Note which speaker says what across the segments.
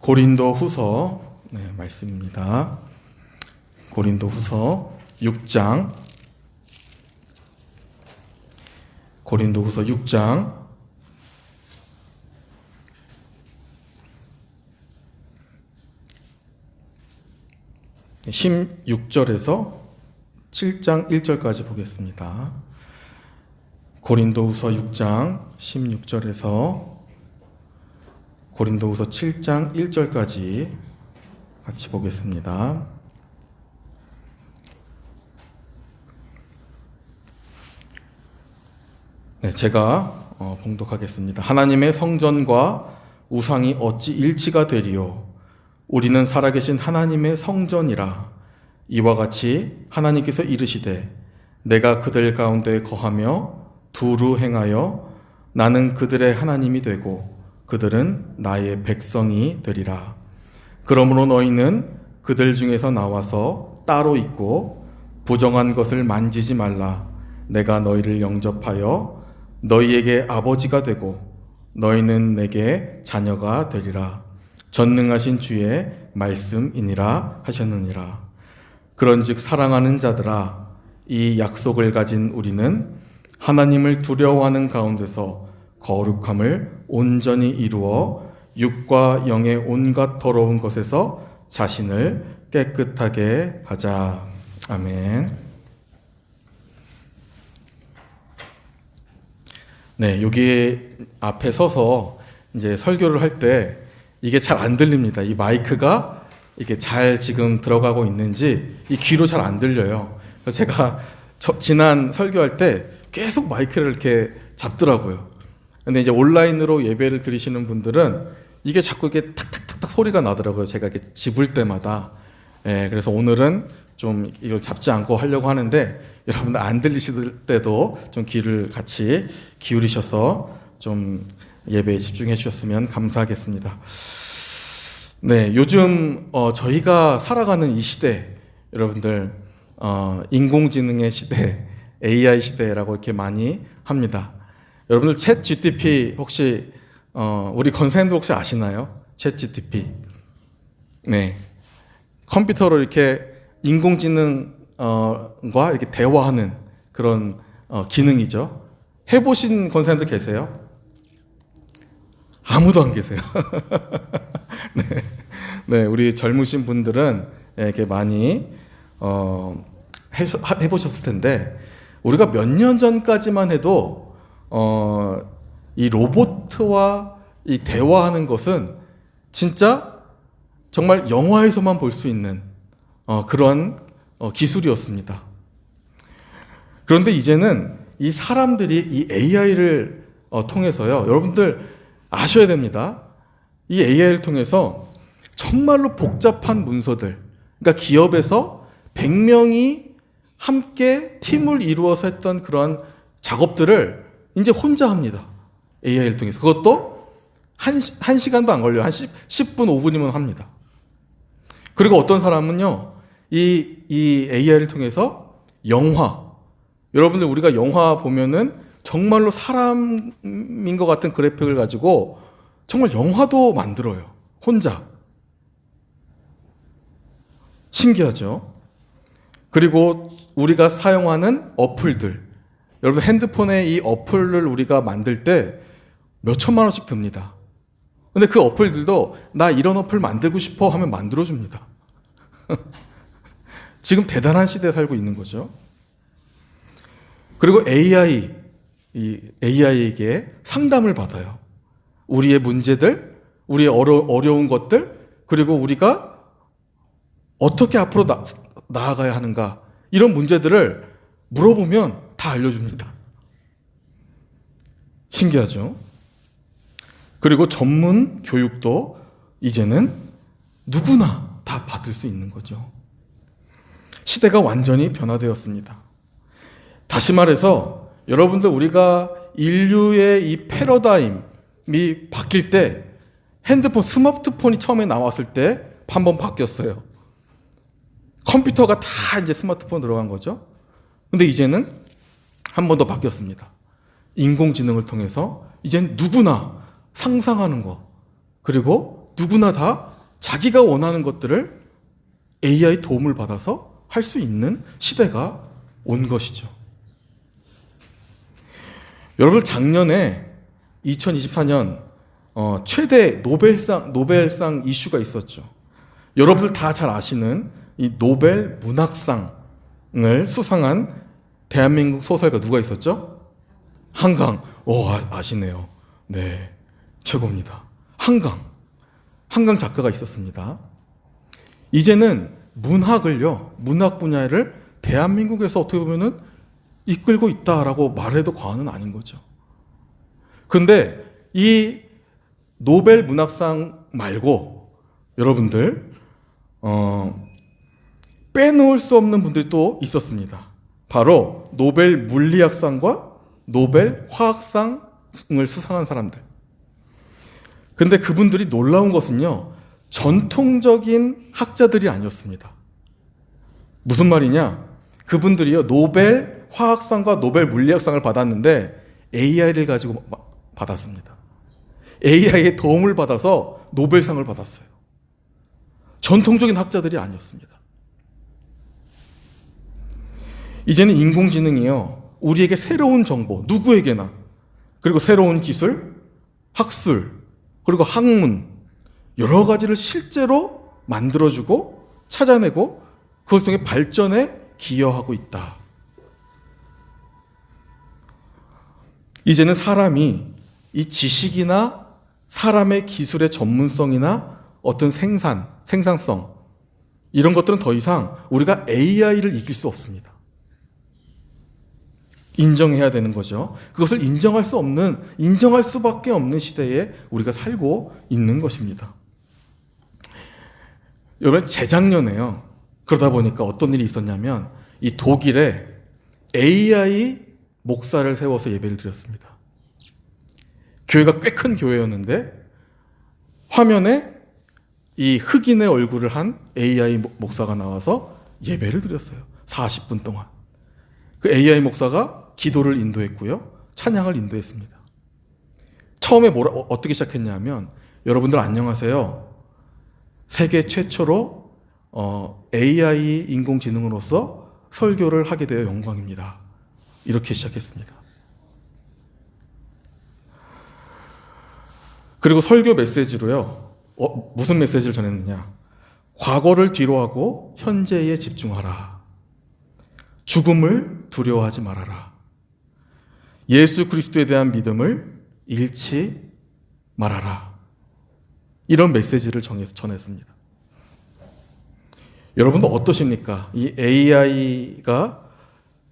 Speaker 1: 고린도후서 말씀입니다. 고린도후서 6장. 고린도후서 6장 16절에서 7장 1절까지 보겠습니다. 고린도후서 6장 16절에서 고린도후서 7장 1절까지 같이 보겠습니다. 제가 봉독하겠습니다. 하나님의 성전과 우상이 어찌 일치가 되리요? 우리는 살아계신 하나님의 성전이라. 이와 같이 하나님께서 이르시되 내가 그들 가운데 거하며 두루 행하여 나는 그들의 하나님이 되고 그들은 나의 백성이 되리라. 그러므로 너희는 그들 중에서 나와서 따로 있고 부정한 것을 만지지 말라. 내가 너희를 영접하여 너희에게 아버지가 되고 너희는 내게 자녀가 되리라. 전능하신 주의 말씀이니라 하셨느니라. 그런즉 사랑하는 자들아, 이 약속을 가진 우리는 하나님을 두려워하는 가운데서 거룩함을 온전히 이루어 육과 영의 온갖 더러운 것에서 자신을 깨끗하게 하자. 아멘. 여기 앞에 서서 이제 설교를 할 때 이게 잘 안 들립니다. 이 마이크가 이게 잘 지금 들어가고 있는지 이 귀로 잘 안 들려요. 그래서 제가 지난 설교할 때 계속 마이크를 이렇게 잡더라고요. 근데 이제 온라인으로 예배를 드리시는 분들은 이게 자꾸 이게 탁탁탁탁 소리가 나더라고요. 제가 이렇게 집을 때마다. 그래서 오늘은 좀 이걸 잡지 않고 하려고 하는데 여러분들 안 들리실 때도 좀 귀를 같이 기울이셔서 좀 예배에 집중해 주셨으면 감사하겠습니다. 요즘 저희가 살아가는 이 시대, 여러분들 인공지능의 시대, AI 시대라고 이렇게 많이 합니다. 여러분들 챗 GTP 혹시 우리 권사님들 혹시 아시나요? 챗 GTP. 컴퓨터로 이렇게 인공지능과 이렇게 대화하는 그런 기능이죠. 해보신 권사님들 계세요? 아무도 안 계세요. 우리 젊으신 분들은 이렇게 많이 해보셨을 텐데, 우리가 몇 년 전까지만 해도 이 로봇과 이 대화하는 것은 진짜 정말 영화에서만 볼 수 있는 그런 기술이었습니다. 그런데 이제는 이 사람들이 이 AI를 통해서요, 여러분들 아셔야 됩니다. 이 AI를 통해서 정말로 복잡한 문서들, 그러니까 기업에서 100명이 함께 팀을 이루어서 했던 그런 작업들을 이제 혼자 합니다. AI를 통해서. 그것도 한 시간도 안 걸려요. 한 10분, 5분이면 합니다. 그리고 어떤 사람은요, 이 AI를 통해서 영화, 여러분들 우리가 영화 보면은 정말로 사람인 것 같은 그래픽을 가지고 정말 영화도 만들어요. 혼자. 신기하죠? 그리고 우리가 사용하는 어플들, 여러분 핸드폰에 이 어플을 우리가 만들 때 몇 천만 원씩 듭니다. 근데 그 어플들도 나 이런 어플 만들고 싶어 하면 만들어줍니다. 지금 대단한 시대에 살고 있는 거죠. 그리고 AI에게 상담을 받아요. 우리의 문제들, 우리의 어려운 것들, 그리고 우리가 어떻게 앞으로 나아가야 하는가, 이런 문제들을 물어보면 다 알려줍니다. 신기하죠? 그리고 전문 교육도 이제는 누구나 다 받을 수 있는 거죠. 시대가 완전히 변화되었습니다. 다시 말해서 여러분들, 우리가 인류의 이 패러다임이 바뀔 때 핸드폰, 스마트폰이 처음에 나왔을 때 한번 바뀌었어요. 컴퓨터가 다 이제 스마트폰 들어간 거죠. 근데 이제는 한 번 더 바뀌었습니다. 인공지능을 통해서 이젠 누구나 상상하는 거, 그리고 누구나 다 자기가 원하는 것들을 AI 도움을 받아서 할 수 있는 시대가 온 것이죠. 여러분, 작년에 2024년 최대 노벨상 이슈가 있었죠. 여러분들 다 잘 아시는 이 노벨 문학상을 수상한 대한민국 소설가 누가 있었죠? 한강. 아시네요. 네, 최고입니다. 한강 작가가 있었습니다. 이제는 문학 분야를 대한민국에서 어떻게 보면은 이끌고 있다라고 말해도 과언은 아닌 거죠. 그런데 이 노벨 문학상 말고 여러분들 빼놓을 수 없는 분들이 또 있었습니다. 바로 노벨 물리학상과 노벨 화학상을 수상한 사람들. 근데 그분들이 놀라운 것은요, 전통적인 학자들이 아니었습니다. 무슨 말이냐? 그분들이요, 노벨 화학상과 노벨 물리학상을 받았는데 AI를 가지고 받았습니다. AI의 도움을 받아서 노벨상을 받았어요. 전통적인 학자들이 아니었습니다. 이제는 인공지능이요, 우리에게 새로운 정보, 누구에게나, 그리고 새로운 기술, 학술, 그리고 학문, 여러 가지를 실제로 만들어주고 찾아내고 그것 통해 발전에 기여하고 있다. 이제는 사람이 이 지식이나 사람의 기술의 전문성이나 어떤 생산성, 이런 것들은 더 이상 우리가 AI를 이길 수 없습니다. 인정해야 되는 거죠. 그것을 인정할 수밖에 없는 시대에 우리가 살고 있는 것입니다. 여러분, 재작년에요, 그러다 보니까 어떤 일이 있었냐면 이 독일에 AI 목사를 세워서 예배를 드렸습니다. 교회가 꽤 큰 교회였는데 화면에 이 흑인의 얼굴을 한 AI 목사가 나와서 예배를 드렸어요. 40분 동안. 그 AI 목사가 기도를 인도했고요, 찬양을 인도했습니다. 처음에 어떻게 시작했냐면, 여러분들 안녕하세요, 세계 최초로 AI 인공지능으로서 설교를 하게 되어 영광입니다. 이렇게 시작했습니다. 그리고 설교 메시지로요, 무슨 메시지를 전했느냐? 과거를 뒤로하고 현재에 집중하라. 죽음을 두려워하지 말아라. 예수 그리스도에 대한 믿음을 잃지 말아라. 이런 메시지를 전했습니다. 여러분도 어떠십니까? 이 AI가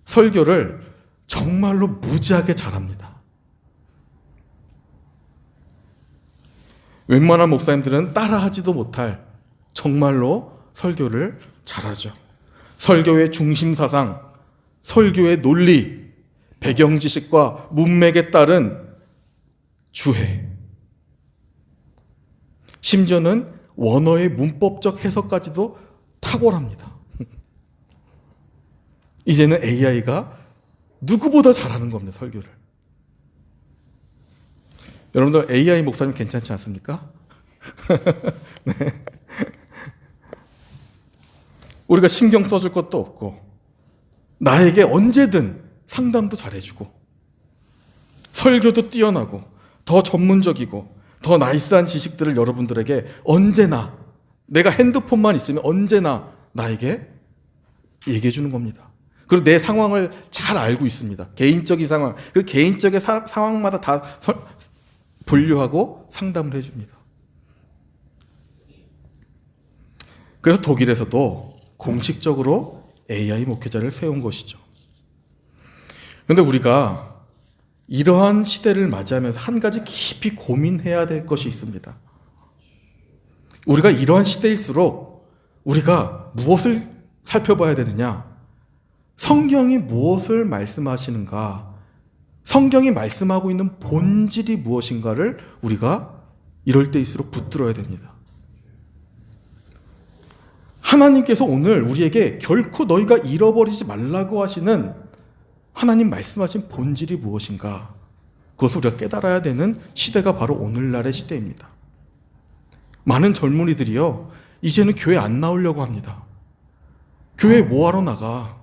Speaker 1: 설교를 정말로 무지하게 잘합니다. 웬만한 목사님들은 따라하지도 못할 정말로 설교를 잘하죠. 설교의 중심 사상, 설교의 논리, 배경 지식과 문맥에 따른 주해, 심지어는 원어의 문법적 해석까지도 탁월합니다. 이제는 AI가 누구보다 잘하는 겁니다, 설교를. 여러분들 AI 목사님 괜찮지 않습니까? 네. 우리가 신경 써줄 것도 없고 나에게 언제든 상담도 잘해주고 설교도 뛰어나고 더 전문적이고 더 나이스한 지식들을 여러분들에게 언제나, 내가 핸드폰만 있으면 언제나 나에게 얘기해 주는 겁니다. 그리고 내 상황을 잘 알고 있습니다. 개인적인 상황, 그 개인적인 상황마다 다 분류하고 상담을 해줍니다. 그래서 독일에서도 공식적으로 AI 목회자를 세운 것이죠. 그런데 우리가 이러한 시대를 맞이하면서 한 가지 깊이 고민해야 될 것이 있습니다. 우리가 이러한 시대일수록 우리가 무엇을 살펴봐야 되느냐? 성경이 무엇을 말씀하시는가? 성경이 말씀하고 있는 본질이 무엇인가를 우리가 이럴 때일수록 붙들어야 됩니다. 하나님께서 오늘 우리에게 결코 너희가 잃어버리지 말라고 하시는 하나님 말씀하신 본질이 무엇인가? 그것을 우리가 깨달아야 되는 시대가 바로 오늘날의 시대입니다. 많은 젊은이들이요, 이제는 교회 안 나오려고 합니다. 교회 뭐하러 나가?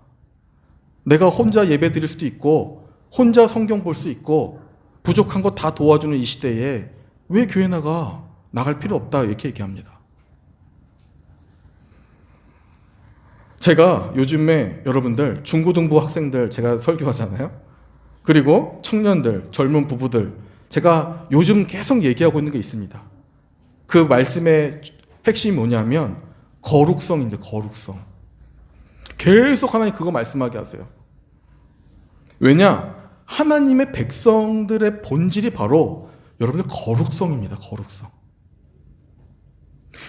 Speaker 1: 내가 혼자 예배 드릴 수도 있고 혼자 성경 볼 수 있고 부족한 거 다 도와주는 이 시대에 왜 교회 나가? 나갈 필요 없다, 이렇게 얘기합니다. 제가 요즘에 여러분들 중고등부 학생들 제가 설교하잖아요. 그리고 청년들, 젊은 부부들, 제가 요즘 계속 얘기하고 있는 게 있습니다. 그 말씀의 핵심이 뭐냐면 거룩성인데, 거룩성. 계속 하나님 그거 말씀하게 하세요. 왜냐? 하나님의 백성들의 본질이 바로 여러분들 거룩성입니다. 거룩성.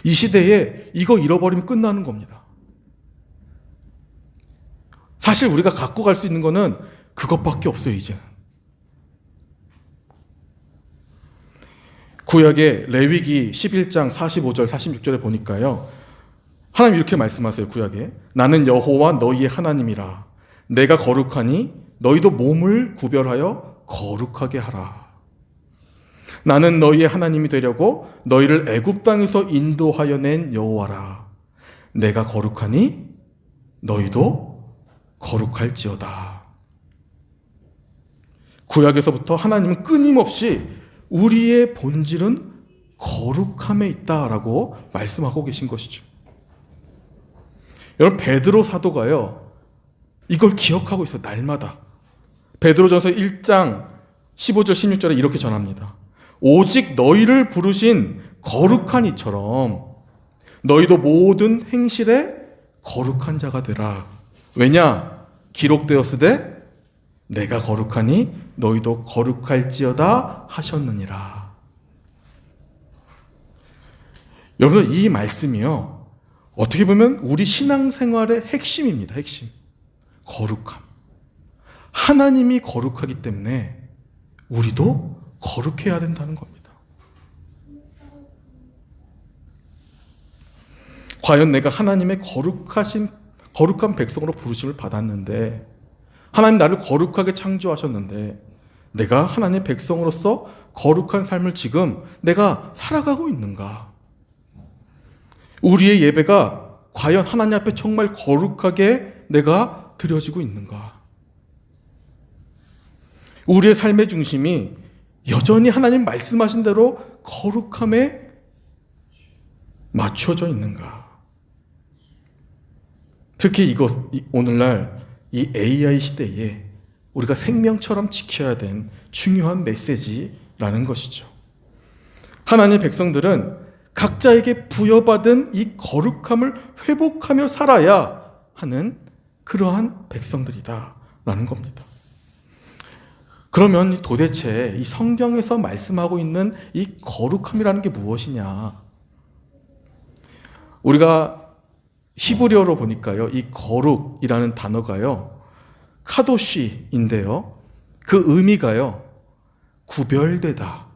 Speaker 1: 이 시대에 이거 잃어버리면 끝나는 겁니다. 사실 우리가 갖고 갈 수 있는 거는 그것밖에 없어요, 이제는. 구약의 레위기 11장 45절 46절에 보니까요, 하나님 이렇게 말씀하세요. 구약에 나는 여호와 너희의 하나님이라. 내가 거룩하니 너희도 몸을 구별하여 거룩하게 하라. 나는 너희의 하나님이 되려고 너희를 애굽 땅에서 인도하여 낸 여호와라. 내가 거룩하니 너희도 거룩할지어다. 구약에서부터 하나님은 끊임없이 우리의 본질은 거룩함에 있다라고 말씀하고 계신 것이죠. 여러분, 베드로 사도가요, 이걸 기억하고 있어요. 날마다. 베드로전서 1장 15절 16절에 이렇게 전합니다. 오직 너희를 부르신 거룩한 이처럼 너희도 모든 행실에 거룩한 자가 되라. 왜냐? 기록되었으되 내가 거룩하니 너희도 거룩할지어다 하셨느니라. 여러분, 이 말씀이요, 어떻게 보면 우리 신앙생활의 핵심입니다. 핵심. 거룩함. 하나님이 거룩하기 때문에 우리도 거룩해야 된다는 겁니다. 과연 내가 하나님의 거룩한 백성으로 부르심을 받았는데, 하나님 나를 거룩하게 창조하셨는데 내가 하나님의 백성으로서 거룩한 삶을 지금 내가 살아가고 있는가? 우리의 예배가 과연 하나님 앞에 정말 거룩하게 내가 드려지고 있는가? 우리의 삶의 중심이 여전히 하나님 말씀하신 대로 거룩함에 맞춰져 있는가? 특히 오늘날 이 AI 시대에 우리가 생명처럼 지켜야 된 중요한 메시지라는 것이죠. 하나님의 백성들은 각자에게 부여받은 이 거룩함을 회복하며 살아야 하는 그러한 백성들이다라는 겁니다. 그러면 도대체 이 성경에서 말씀하고 있는 이 거룩함이라는 게 무엇이냐? 우리가 히브리어로 보니까요, 이 거룩이라는 단어가요, 카도시인데요, 그 의미가요, 구별되다,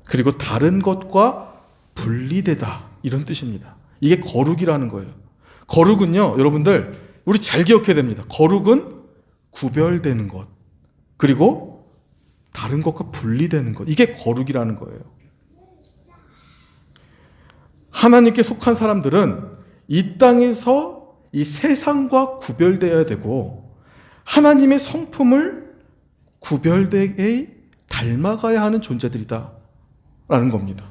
Speaker 1: 그리고 다른 것과 분리되다, 이런 뜻입니다. 이게 거룩이라는 거예요. 거룩은요, 여러분들 우리 잘 기억해야 됩니다. 거룩은 구별되는 것, 그리고 다른 것과 분리되는 것, 이게 거룩이라는 거예요. 하나님께 속한 사람들은 이 땅에서 이 세상과 구별되어야 되고 하나님의 성품을 구별되게 닮아가야 하는 존재들이다 라는 겁니다.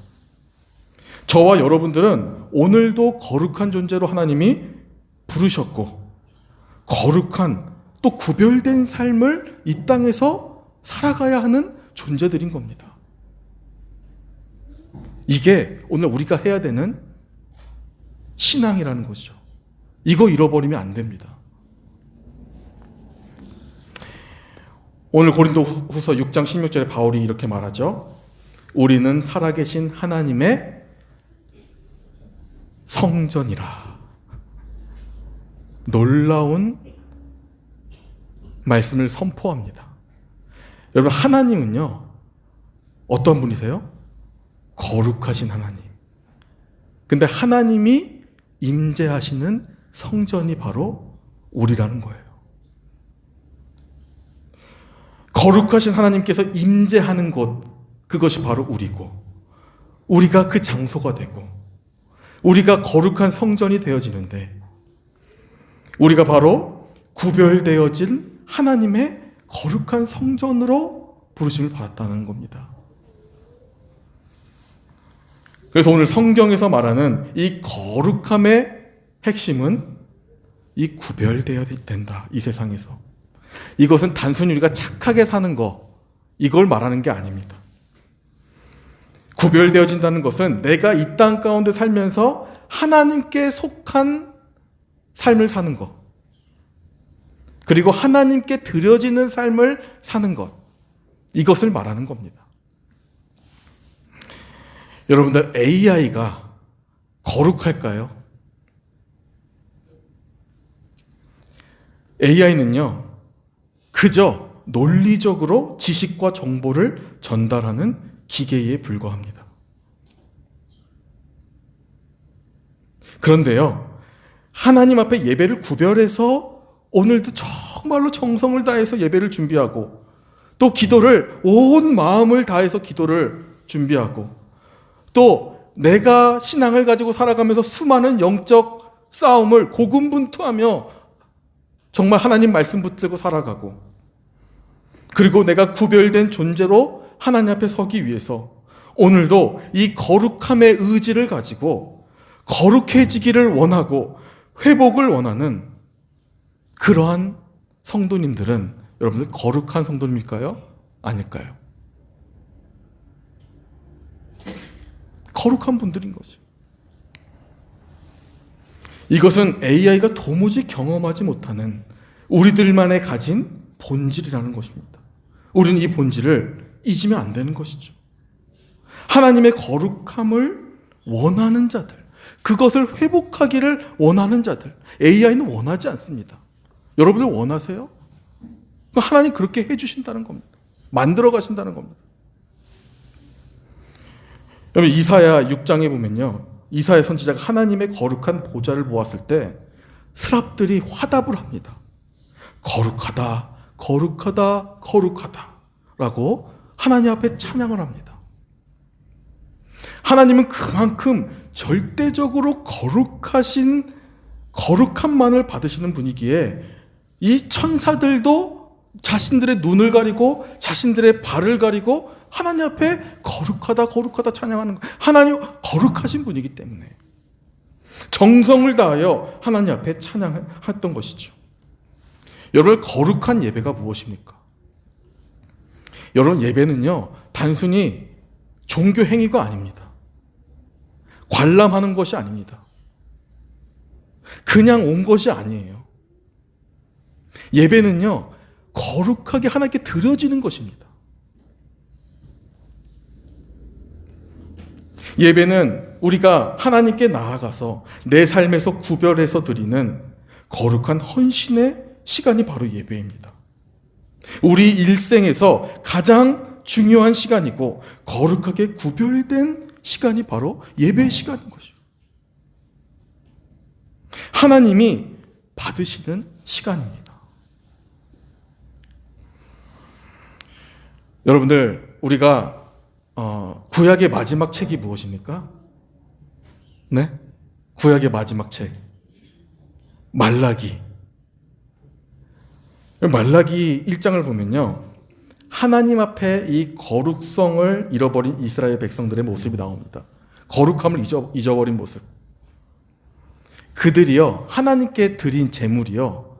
Speaker 1: 저와 여러분들은 오늘도 거룩한 존재로 하나님이 부르셨고, 거룩한 또 구별된 삶을 이 땅에서 살아가야 하는 존재들인 겁니다. 이게 오늘 우리가 해야 되는 신앙이라는 것이죠. 이거 잃어버리면 안 됩니다. 오늘 고린도후서 6장 16절에 바울이 이렇게 말하죠. 우리는 살아계신 하나님의 성전이라. 놀라운 말씀을 선포합니다. 여러분, 하나님은요, 어떤 분이세요? 거룩하신 하나님. 근데 하나님이 임재하시는 성전이 바로 우리라는 거예요. 거룩하신 하나님께서 임재하는 곳, 그것이 바로 우리고, 우리가 그 장소가 되고 우리가 거룩한 성전이 되어지는데 우리가 바로 구별되어진 하나님의 거룩한 성전으로 부르심을 받았다는 겁니다. 그래서 오늘 성경에서 말하는 이 거룩함의 핵심은 이 구별되어야 된다. 이 세상에서. 이것은 단순히 우리가 착하게 사는 거, 이걸 말하는 게 아닙니다. 구별되어진다는 것은 내가 이 땅 가운데 살면서 하나님께 속한 삶을 사는 것, 그리고 하나님께 드려지는 삶을 사는 것, 이것을 말하는 겁니다. 여러분들, AI가 거룩할까요? AI는요, 그저 논리적으로 지식과 정보를 전달하는 기계에 불과합니다. 그런데요, 하나님 앞에 예배를 구별해서 오늘도 정말로 정성을 다해서 예배를 준비하고 또 기도를 온 마음을 다해서 기도를 준비하고 또 내가 신앙을 가지고 살아가면서 수많은 영적 싸움을 고군분투하며 정말 하나님 말씀 붙들고 살아가고 그리고 내가 구별된 존재로 하나님 앞에 서기 위해서 오늘도 이 거룩함의 의지를 가지고 거룩해지기를 원하고 회복을 원하는 그러한 성도님들은 여러분들 거룩한 성도님일까요? 아닐까요? 거룩한 분들인 거죠. 이것은 AI가 도무지 경험하지 못하는 우리들만의 가진 본질이라는 것입니다. 우리는 이 본질을 잊으면 안 되는 것이죠. 하나님의 거룩함을 원하는 자들, 그것을 회복하기를 원하는 자들, AI는 원하지 않습니다. 여러분들 원하세요? 하나님 그렇게 해주신다는 겁니다. 만들어 가신다는 겁니다. 여러분, 이사야 6장에 보면요, 이사야 선지자가 하나님의 거룩한 보좌를 보았을 때 스랍들이 화답을 합니다. 거룩하다, 거룩하다, 거룩하다 라고 하나님 앞에 찬양을 합니다. 하나님은 그만큼 절대적으로 거룩하신 거룩함만을 받으시는 분이기에 이 천사들도 자신들의 눈을 가리고 자신들의 발을 가리고 하나님 앞에 거룩하다 거룩하다 찬양하는 거예요. 하나님 거룩하신 분이기 때문에 정성을 다하여 하나님 앞에 찬양했던 것이죠. 여러분, 거룩한 예배가 무엇입니까? 여러분, 예배는요 단순히 종교 행위가 아닙니다. 관람하는 것이 아닙니다. 그냥 온 것이 아니에요. 예배는요 거룩하게 하나님께 드려지는 것입니다. 예배는 우리가 하나님께 나아가서 내 삶에서 구별해서 드리는 거룩한 헌신의 시간이 바로 예배입니다. 우리 일생에서 가장 중요한 시간이고 거룩하게 구별된 시간이 바로 예배의 시간인 것이죠. 하나님이 받으시는 시간입니다. 여러분들, 우리가 구약의 마지막 책이 무엇입니까? 네? 구약의 마지막 책 말라기. 말라기 1장을 보면요, 하나님 앞에 이 거룩성을 잃어버린 이스라엘 백성들의 모습이 나옵니다. 거룩함을 잊어버린 모습. 그들이요 하나님께 드린 제물이요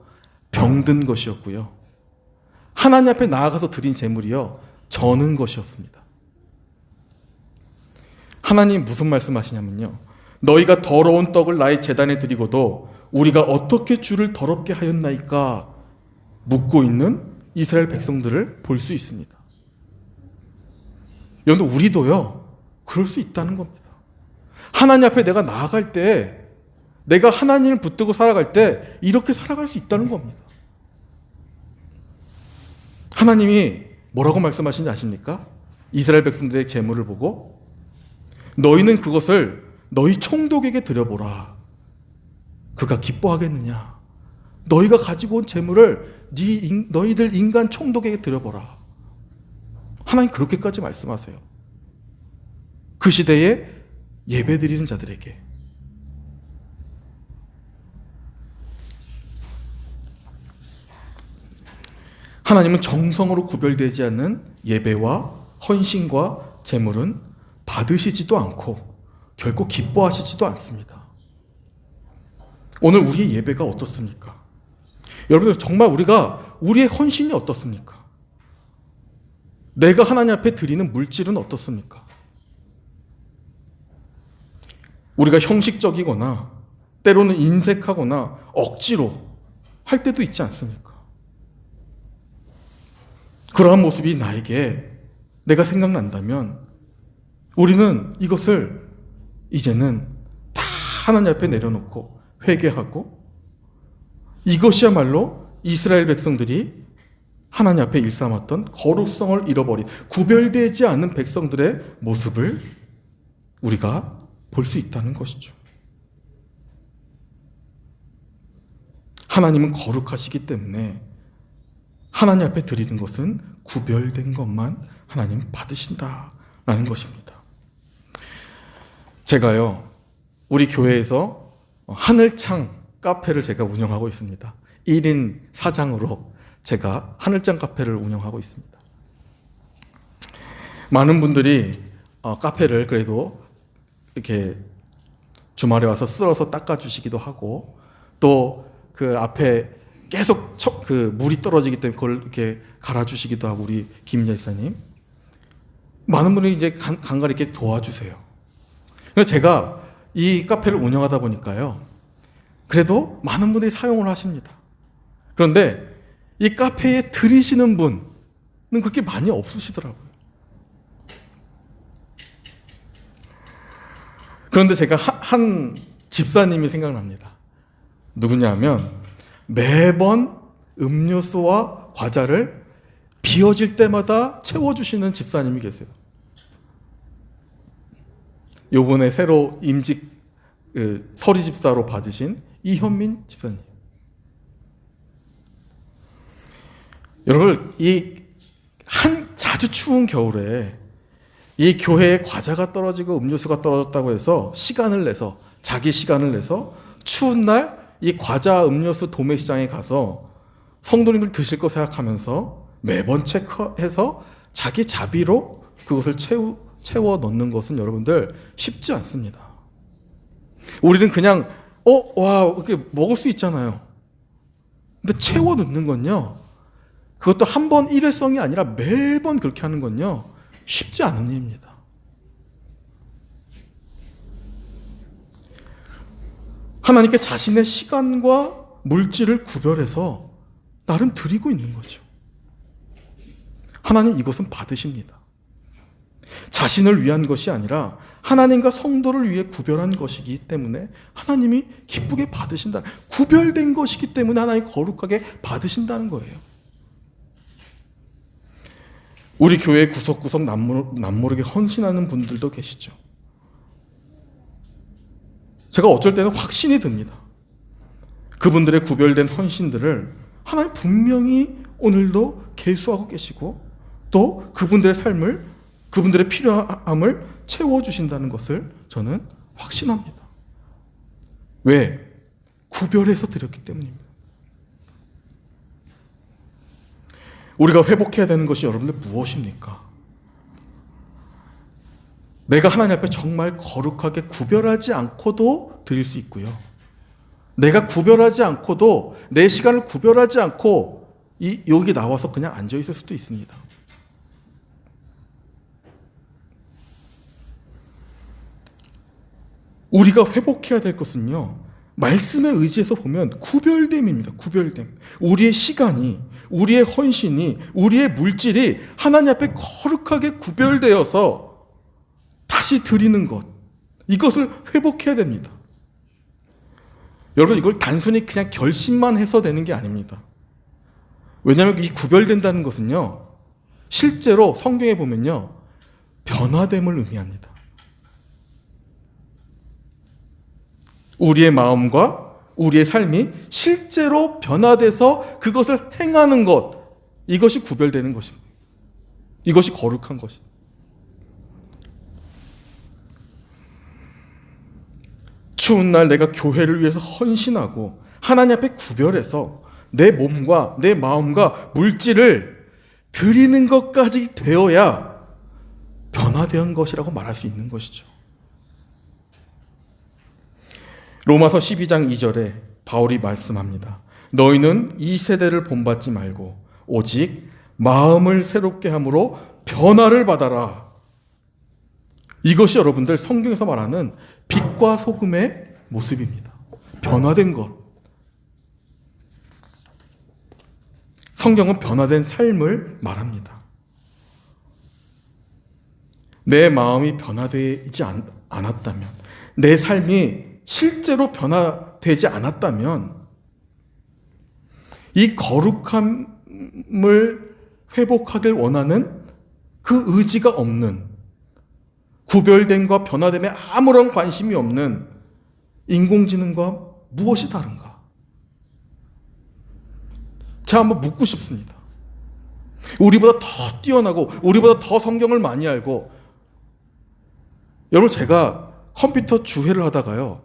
Speaker 1: 병든 것이었고요, 하나님 앞에 나아가서 드린 제물이요 저는 것이었습니다. 하나님 무슨 말씀하시냐면요, 너희가 더러운 떡을 나의 제단에 드리고도 우리가 어떻게 주를 더럽게 하였나이까 묻고 있는 이스라엘 백성들을 볼 수 있습니다. 여러분, 우리도요 그럴 수 있다는 겁니다. 하나님 앞에 내가 나아갈 때, 내가 하나님을 붙들고 살아갈 때 이렇게 살아갈 수 있다는 겁니다. 하나님이 뭐라고 말씀하시는지 아십니까? 이스라엘 백성들의 재물을 보고 너희는 그것을 너희 총독에게 드려보라. 그가 기뻐하겠느냐? 너희가 가지고 온 재물을 너희들 인간 총독에게 드려보라. 하나님 그렇게까지 말씀하세요. 그 시대에 예배드리는 자들에게. 하나님은 정성으로 구별되지 않는 예배와 헌신과 제물은 받으시지도 않고 결코 기뻐하시지도 않습니다. 오늘 우리의 예배가 어떻습니까? 여러분들, 정말 우리의 헌신이 어떻습니까? 내가 하나님 앞에 드리는 물질은 어떻습니까? 우리가 형식적이거나 때로는 인색하거나 억지로 할 때도 있지 않습니까? 그러한 모습이 내가 생각난다면 우리는 이것을 이제는 다 하나님 앞에 내려놓고 회개하고, 이것이야말로 이스라엘 백성들이 하나님 앞에 일삼았던 거룩성을 잃어버린 구별되지 않은 백성들의 모습을 우리가 볼 수 있다는 것이죠. 하나님은 거룩하시기 때문에 하나님 앞에 드리는 것은 구별된 것만 하나님 받으신다라는 것입니다. 제가요, 우리 교회에서 하늘창 카페를 제가 운영하고 있습니다. 1인 사장으로 제가 하늘창 카페를 운영하고 있습니다. 많은 분들이 카페를 그래도 이렇게 주말에 와서 쓸어서 닦아주시기도 하고, 또 그 앞에 계속 그 물이 떨어지기 때문에 그걸 이렇게 갈아주시기도 하고, 우리 김 열사님. 많은 분들이 이제 간간히 이렇게 도와주세요. 그래서 제가 이 카페를 운영하다 보니까요, 그래도 많은 분들이 사용을 하십니다. 그런데 이 카페에 들이시는 분은 그렇게 많이 없으시더라고요. 그런데 제가 한 집사님이 생각납니다. 누구냐면, 매번 음료수와 과자를 비워질 때마다 채워주시는 집사님이 계세요. 요번에 새로 임직 서리집사로 받으신 이현민 집사님. 여러분, 자주 추운 겨울에 이 교회에 과자가 떨어지고 음료수가 떨어졌다고 해서 자기 시간을 내서 추운 날 이 과자 음료수 도매시장에 가서 성도님들 드실 거 생각하면서 매번 체크해서 자기 자비로 그것을 채워 넣는 것은 여러분들 쉽지 않습니다. 우리는 그냥 이렇게 먹을 수 있잖아요. 근데 채워 넣는 건요, 그것도 한 번 일회성이 아니라 매번 그렇게 하는 건요, 쉽지 않은 일입니다. 하나님께 자신의 시간과 물질을 구별해서 나름 드리고 있는 거죠. 하나님 이것은 받으십니다. 자신을 위한 것이 아니라 하나님과 성도를 위해 구별한 것이기 때문에 하나님이 기쁘게 받으신다. 구별된 것이기 때문에 하나님이 거룩하게 받으신다는 거예요. 우리 교회 구석구석 남모르게 헌신하는 분들도 계시죠. 제가 어쩔 때는 확신이 듭니다. 그분들의 구별된 헌신들을 하나님 분명히 오늘도 계수하고 계시고, 또 그분들의 삶을, 그분들의 필요함을 채워주신다는 것을 저는 확신합니다. 왜? 구별해서 드렸기 때문입니다. 우리가 회복해야 되는 것이 여러분들 무엇입니까? 내가 하나님 앞에 정말 거룩하게 구별하지 않고도 드릴 수 있고요, 내가 구별하지 않고도, 내 시간을 구별하지 않고 여기 나와서 그냥 앉아 있을 수도 있습니다. 우리가 회복해야 될 것은요, 말씀에 의지해서 보면 구별됨입니다. 구별됨. 우리의 시간이, 우리의 헌신이, 우리의 물질이 하나님 앞에 거룩하게 구별되어서 다시 드리는 것, 이것을 회복해야 됩니다. 여러분, 이걸 단순히 그냥 결심만 해서 되는 게 아닙니다. 왜냐하면 이 구별된다는 것은요, 실제로 성경에 보면요, 변화됨을 의미합니다. 우리의 마음과 우리의 삶이 실제로 변화돼서 그것을 행하는 것, 이것이 구별되는 것입니다. 이것이 거룩한 것입니다. 추운 날 내가 교회를 위해서 헌신하고 하나님 앞에 구별해서 내 몸과 내 마음과 물질을 드리는 것까지 되어야 변화된 것이라고 말할 수 있는 것이죠. 로마서 12장 2절에 바울이 말씀합니다. 너희는 이 세대를 본받지 말고 오직 마음을 새롭게 함으로 변화를 받아라. 이것이 여러분들 성경에서 말하는 빛과 소금의 모습입니다. 변화된 것. 성경은 변화된 삶을 말합니다. 내 마음이 변화되지 않았다면, 내 삶이 실제로 변화되지 않았다면 이 거룩함을 회복하길 원하는 그 의지가 없는, 구별됨과 변화됨에 아무런 관심이 없는 인공지능과 무엇이 다른가? 제가 한번 묻고 싶습니다. 우리보다 더 뛰어나고 우리보다 더 성경을 많이 알고, 여러분 제가 컴퓨터 주회를 하다가요,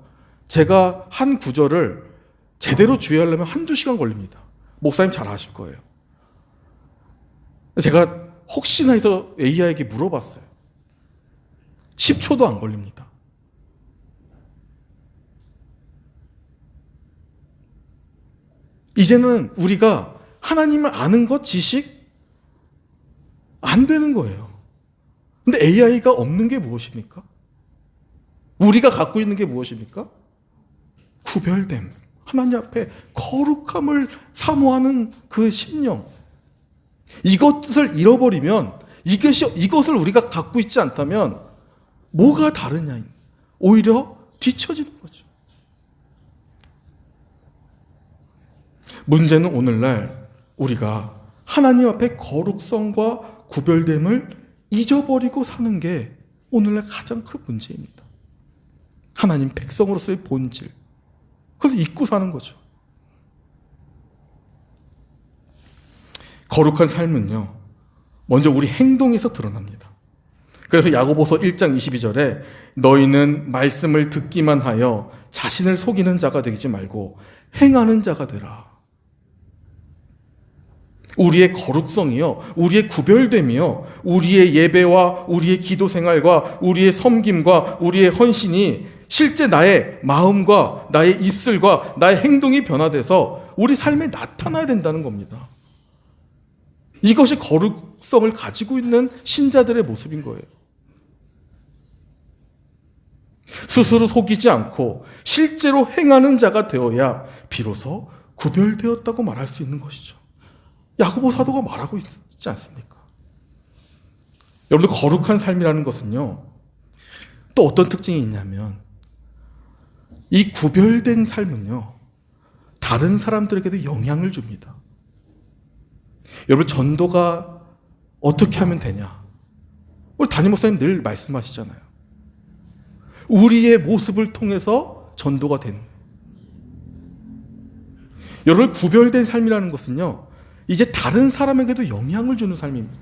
Speaker 1: 제가 한 구절을 제대로 주의하려면 한두 시간 걸립니다. 목사님 잘 아실 거예요. 제가 혹시나 해서 AI에게 물어봤어요. 10초도 안 걸립니다. 이제는 우리가 하나님을 아는 것, 지식 안 되는 거예요. 근데 AI가 없는 게 무엇입니까? 우리가 갖고 있는 게 무엇입니까? 구별됨, 하나님 앞에 거룩함을 사모하는 그 심령. 이것을 잃어버리면, 이것을 우리가 갖고 있지 않다면 뭐가 다르냐? 오히려 뒤처지는 거죠. 문제는 오늘날 우리가 하나님 앞에 거룩성과 구별됨을 잊어버리고 사는 게 오늘날 가장 큰 문제입니다. 하나님 백성으로서의 본질. 그래서 잊고 사는 거죠. 거룩한 삶은요, 먼저 우리 행동에서 드러납니다. 그래서 야고보서 1장 22절에 너희는 말씀을 듣기만 하여 자신을 속이는 자가 되지 말고 행하는 자가 되라. 우리의 거룩성이요, 우리의 구별됨이요, 우리의 예배와 우리의 기도 생활과 우리의 섬김과 우리의 헌신이 실제 나의 마음과 나의 입술과 나의 행동이 변화돼서 우리 삶에 나타나야 된다는 겁니다. 이것이 거룩성을 가지고 있는 신자들의 모습인 거예요. 스스로 속이지 않고 실제로 행하는 자가 되어야 비로소 구별되었다고 말할 수 있는 것이죠. 야고보 사도가 말하고 있지 않습니까? 여러분들, 거룩한 삶이라는 것은요, 또 어떤 특징이 있냐면, 이 구별된 삶은요, 다른 사람들에게도 영향을 줍니다. 여러분, 전도가 어떻게 하면 되냐? 우리 담임 목사님 늘 말씀하시잖아요. 우리의 모습을 통해서 전도가 되는 거예요. 여러분, 구별된 삶이라는 것은요, 이제 다른 사람에게도 영향을 주는 삶입니다.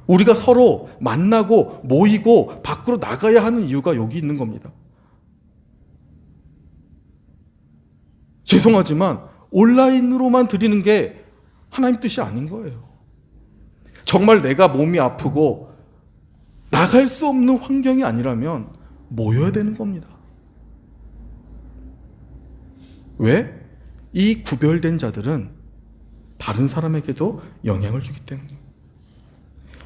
Speaker 1: 우리가 서로 만나고 모이고 밖으로 나가야 하는 이유가 여기 있는 겁니다. 죄송하지만 온라인으로만 드리는 게 하나님 뜻이 아닌 거예요. 정말 내가 몸이 아프고 나갈 수 없는 환경이 아니라면 모여야 되는 겁니다. 왜? 이 구별된 자들은 다른 사람에게도 영향을 주기 때문입니다.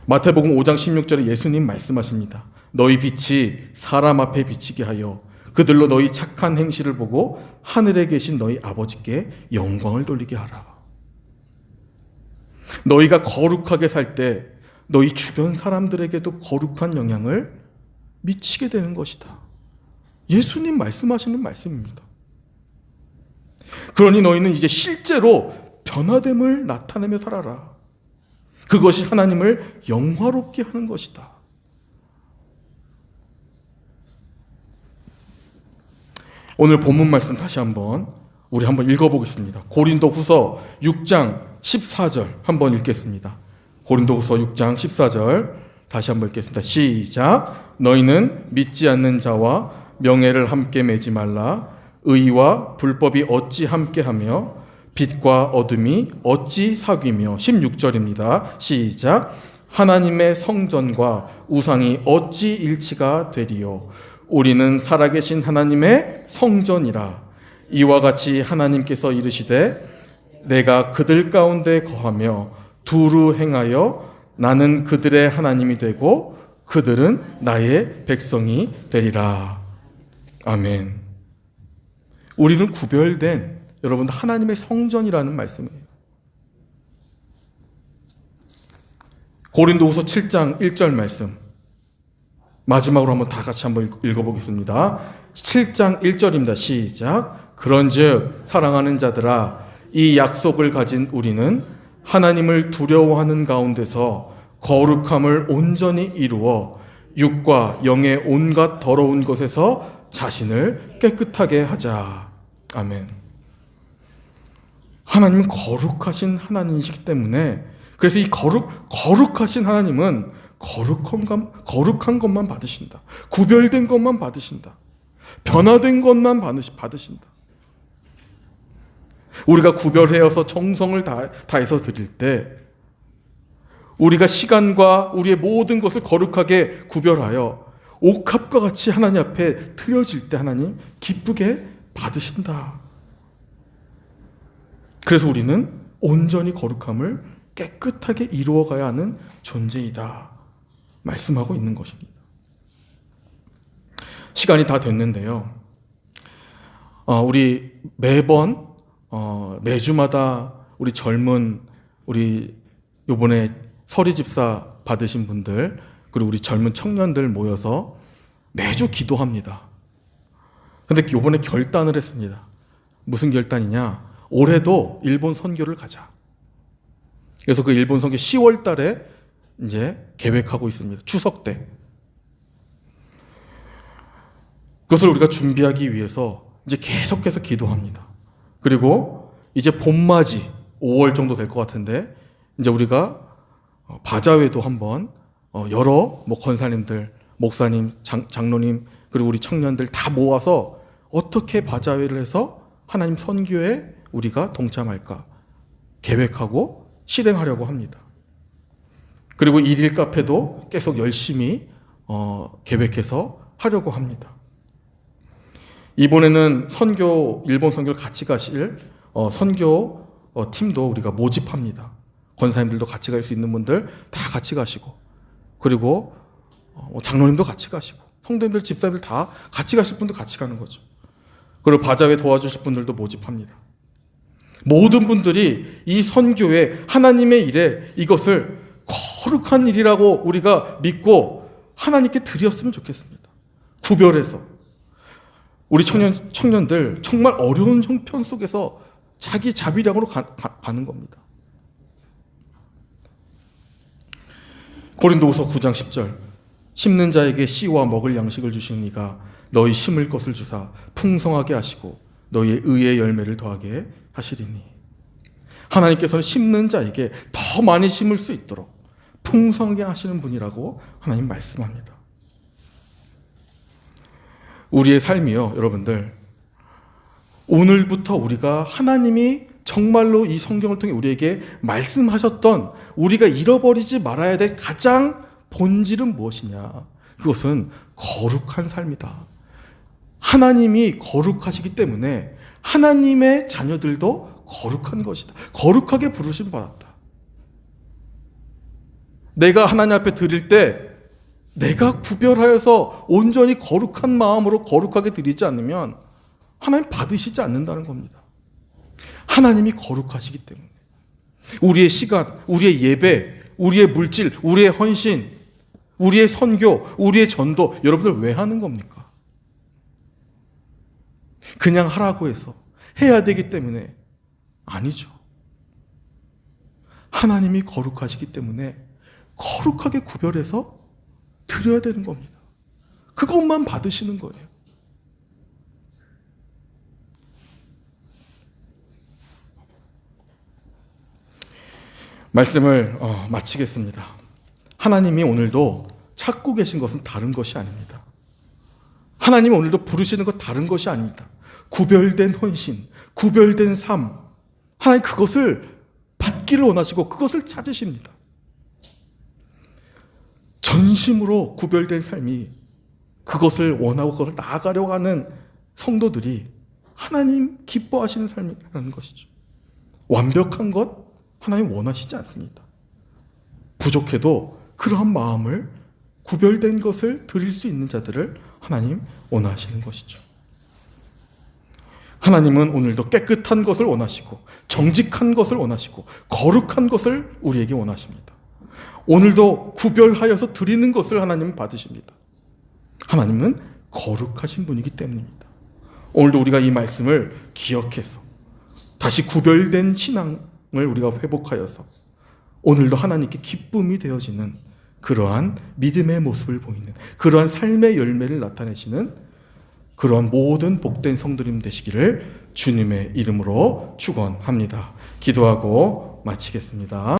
Speaker 1: 마태복음 5장 16절에 예수님 말씀하십니다. 너희 빛이 사람 앞에 비치게 하여 그들로 너희 착한 행실을 보고 하늘에 계신 너희 아버지께 영광을 돌리게 하라. 너희가 거룩하게 살 때 너희 주변 사람들에게도 거룩한 영향을 미치게 되는 것이다. 예수님 말씀하시는 말씀입니다. 그러니 너희는 이제 실제로 변화됨을 나타내며 살아라. 그것이 하나님을 영화롭게 하는 것이다. 오늘 본문 말씀 다시 우리 한번 읽어보겠습니다. 고린도후서 6장 14절 한번 읽겠습니다. 고린도후서 6장 14절 다시 한번 읽겠습니다. 시작. 너희는 믿지 않는 자와 명예를 함께 매지 말라. 의와 불법이 어찌 함께하며 빛과 어둠이 어찌 사귀며. 16절입니다. 시작. 하나님의 성전과 우상이 어찌 일치가 되리요. 우리는 살아계신 하나님의 성전이라. 이와 같이 하나님께서 이르시되 내가 그들 가운데 거하며 두루 행하여 나는 그들의 하나님이 되고 그들은 나의 백성이 되리라. 아멘. 우리는 구별된, 여러분, 하나님의 성전이라는 말씀이에요. 고린도후서 7장 1절 말씀 마지막으로 한번 다 같이 한번 읽어보겠습니다. 7장 1절입니다. 시작. 그런즉 사랑하는 자들아, 이 약속을 가진 우리는 하나님을 두려워하는 가운데서 거룩함을 온전히 이루어 육과 영의 온갖 더러운 것에서 자신을 깨끗하게 하자. 아멘. 하나님은 거룩하신 하나님이시기 때문에, 그래서 이 거룩하신 하나님은 거룩한 것만 받으신다. 구별된 것만 받으신다. 변화된 것만 받으신다. 우리가 구별하여서 정성을 다해서 드릴 때, 우리가 시간과 우리의 모든 것을 거룩하게 구별하여 옥합과 같이 하나님 앞에 드려질 때 하나님 기쁘게 받으신다. 그래서 우리는 온전히 거룩함을 깨끗하게 이루어가야 하는 존재이다 말씀하고 있는 것입니다. 시간이 다 됐는데요. 우리 매번 매주마다 우리 요번에 서리 집사 받으신 분들, 그리고 우리 젊은 청년들 모여서 매주 기도합니다. 근데 요번에 결단을 했습니다. 무슨 결단이냐? 올해도 일본 선교를 가자. 그래서 그 일본 선교 10월 달에 이제 계획하고 있습니다. 추석 때. 그것을 우리가 준비하기 위해서 이제 계속해서 기도합니다. 그리고 이제 봄맞이 5월 정도 될 것 같은데, 이제 우리가 바자회도 한번 여러 권사님들, 목사님, 장로님, 그리고 우리 청년들 다 모아서 어떻게 바자회를 해서 하나님 선교에 우리가 동참할까 계획하고 실행하려고 합니다. 그리고 일일 카페도 계속 열심히 계획해서 하려고 합니다. 이번에는 일본 선교를 같이 가실 선교 팀도 우리가 모집합니다. 권사님들도 같이 갈 수 있는 분들 다 같이 가시고, 그리고 장로님도 같이 가시고, 성도님들, 집사님들 다 같이 가실 분도 같이 가는 거죠. 그리고 바자회 도와주실 분들도 모집합니다. 모든 분들이 이 선교에, 하나님의 일에 이것을 거룩한 일이라고 우리가 믿고 하나님께 드렸으면 좋겠습니다. 구별해서. 우리 청년들 정말 어려운 형편 속에서 자기 자비량으로 가는 겁니다. 고린도후서 9장 10절. 심는 자에게 씨와 먹을 양식을 주시는 이가 너희 심을 것을 주사 풍성하게 하시고 너희의 의의 열매를 더하게 하시리니. 하나님께서는 심는 자에게 더 많이 심을 수 있도록 풍성하게 하시는 분이라고 하나님 말씀합니다. 우리의 삶이요, 여러분들, 오늘부터 우리가 하나님이 정말로 이 성경을 통해 우리에게 말씀하셨던, 우리가 잃어버리지 말아야 될 가장 본질은 무엇이냐? 그것은 거룩한 삶이다. 하나님이 거룩하시기 때문에 하나님의 자녀들도 거룩한 것이다. 거룩하게 부르심 받았다. 내가 하나님 앞에 드릴 때 내가 구별하여서 온전히 거룩한 마음으로 거룩하게 드리지 않으면 하나님 받으시지 않는다는 겁니다. 하나님이 거룩하시기 때문에 우리의 시간, 우리의 예배, 우리의 물질, 우리의 헌신, 우리의 선교, 우리의 전도, 여러분들 왜 하는 겁니까? 그냥 하라고 해서 해야 되기 때문에 아니죠. 하나님이 거룩하시기 때문에 거룩하게 구별해서 드려야 되는 겁니다. 그것만 받으시는 거예요. 말씀을 마치겠습니다. 하나님이 오늘도 찾고 계신 것은 다른 것이 아닙니다. 하나님 오늘도 부르시는 것 다른 것이 아닙니다. 구별된 헌신, 구별된 삶, 하나님 그것을 받기를 원하시고 그것을 찾으십니다. 전심으로 구별된 삶이 그것을 원하고 그것을 나아가려고 하는 성도들이 하나님 기뻐하시는 삶이라는 것이죠. 완벽한 것 하나님 원하시지 않습니다. 부족해도 그러한 마음을 구별된 것을 드릴 수 있는 자들을 하나님 원하시는 것이죠. 하나님은 오늘도 깨끗한 것을 원하시고 정직한 것을 원하시고 거룩한 것을 우리에게 원하십니다. 오늘도 구별하여서 드리는 것을 하나님은 받으십니다. 하나님은 거룩하신 분이기 때문입니다. 오늘도 우리가 이 말씀을 기억해서 다시 구별된 신앙을 우리가 회복하여서 오늘도 하나님께 기쁨이 되어지는 그러한 믿음의 모습을 보이는 그러한 삶의 열매를 나타내시는 그러한 모든 복된 성도님 되시기를 주님의 이름으로 축원합니다. 기도하고 마치겠습니다.